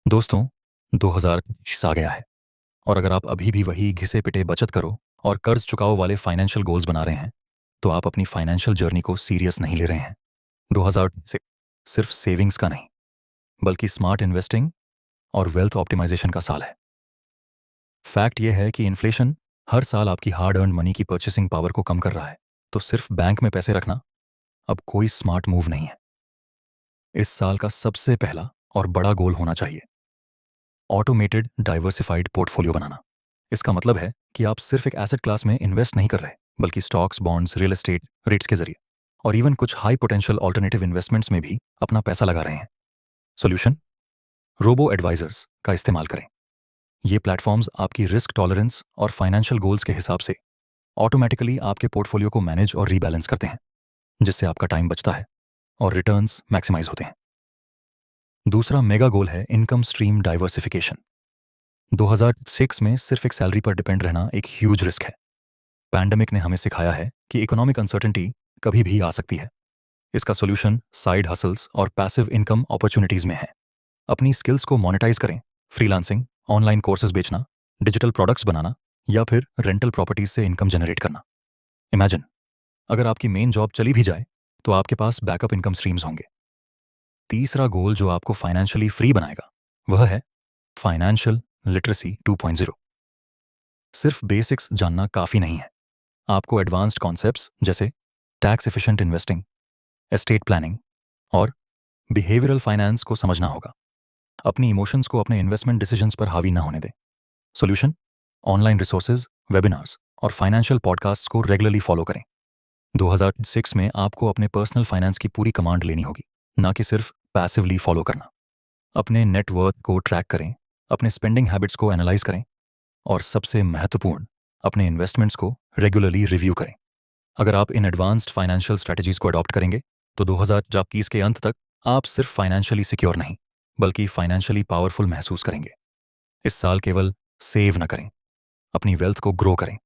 दोस्तों, 2020 आ गया है और अगर आप अभी भी वही घिसे-पिटे बचत करो और कर्ज चुकाओ वाले फाइनेंशियल गोल्स बना रहे हैं, तो आप अपनी फाइनेंशियल जर्नी को सीरियस नहीं ले रहे हैं। 2026 सिर्फ सेविंग्स का नहीं, बल्कि स्मार्ट इन्वेस्टिंग और वेल्थ ऑप्टिमाइजेशन का साल है। फैक्ट ये है कि इन्फ्लेशन हर साल आपकी हार्ड अर्न्ड मनी की परचेसिंग पावर को कम कर रहा है, तो सिर्फ बैंक में पैसे रखना अब कोई स्मार्ट मूव नहीं है। इस साल का सबसे पहला और बड़ा गोल होना चाहिए ऑटोमेटेड डाइवर्सिफाइड पोर्टफोलियो बनाना। इसका मतलब है कि आप सिर्फ एक एसेट क्लास में इन्वेस्ट नहीं कर रहे, बल्कि stocks, bonds, real estate, rates के जरिए और इवन कुछ हाई पोटेंशियल ऑल्टरनेटिव इन्वेस्टमेंट्स में भी अपना पैसा लगा रहे हैं। सोल्यूशन, रोबो एडवाइजर्स का इस्तेमाल करें। ये प्लेटफॉर्म्स आपकी रिस्क टॉलरेंस और फाइनेंशियल गोल्स के हिसाब से ऑटोमेटिकली आपके पोर्टफोलियो को मैनेज और रीबैलेंस करते हैं, जिससे आपका टाइम बचता है और रिटर्न्स मैक्सिमाइज होते हैं। दूसरा मेगा गोल है इनकम स्ट्रीम डाइवर्सिफिकेशन। 2006 में सिर्फ एक सैलरी पर डिपेंड रहना एक ह्यूज रिस्क है। पैंडेमिक ने हमें सिखाया है कि इकोनॉमिक अनसर्टेनिटी कभी भी आ सकती है। इसका सॉल्यूशन साइड हसल्स और पैसिव इनकम अपॉर्चुनिटीज में है। अपनी स्किल्स को मोनेटाइज करें, फ्रीलांसिंग, ऑनलाइन कोर्सेज बेचना, डिजिटल प्रोडक्ट्स बनाना या फिर रेंटल प्रॉपर्टीज से इनकम जनरेट करना। इमेजिन, अगर आपकी मेन जॉब चली भी जाए तो आपके पास बैकअप इनकम स्ट्रीम्स होंगे। तीसरा गोल जो आपको फाइनेंशियली फ्री बनाएगा वह है फाइनेंशियल लिटरेसी 2.0। सिर्फ बेसिक्स जानना काफ़ी नहीं है, आपको एडवांस्ड कॉन्सेप्ट्स जैसे tax efficient investing, estate planning और बिहेवियरल फाइनेंस को समझना होगा। अपनी इमोशंस को अपने इन्वेस्टमेंट डिसीजंस पर हावी ना होने दें। सॉल्यूशन, ऑनलाइन रिसोर्सेज, वेबिनार्स और फाइनेंशियल पॉडकास्ट्स को रेगुलरली फॉलो करें। 2006 में आपको अपने पर्सनल फाइनेंस की पूरी कमांड लेनी होगी, ना कि सिर्फ पैसिवली फॉलो करना। अपने नेटवर्थ को ट्रैक करें, अपने स्पेंडिंग हैबिट्स को एनालाइज करें और सबसे महत्वपूर्ण, अपने इन्वेस्टमेंट्स को रेगुलरली रिव्यू करें। अगर आप इन एडवांस्ड फाइनेंशियल स्ट्रैटेजीज को अडॉप्ट करेंगे तो 2021 के अंत तक आप सिर्फ फाइनेंशियली सिक्योर नहीं, बल्कि फाइनेंशियली पावरफुल महसूस करेंगे। इस साल केवल सेव न करें, अपनी वेल्थ को ग्रो करें।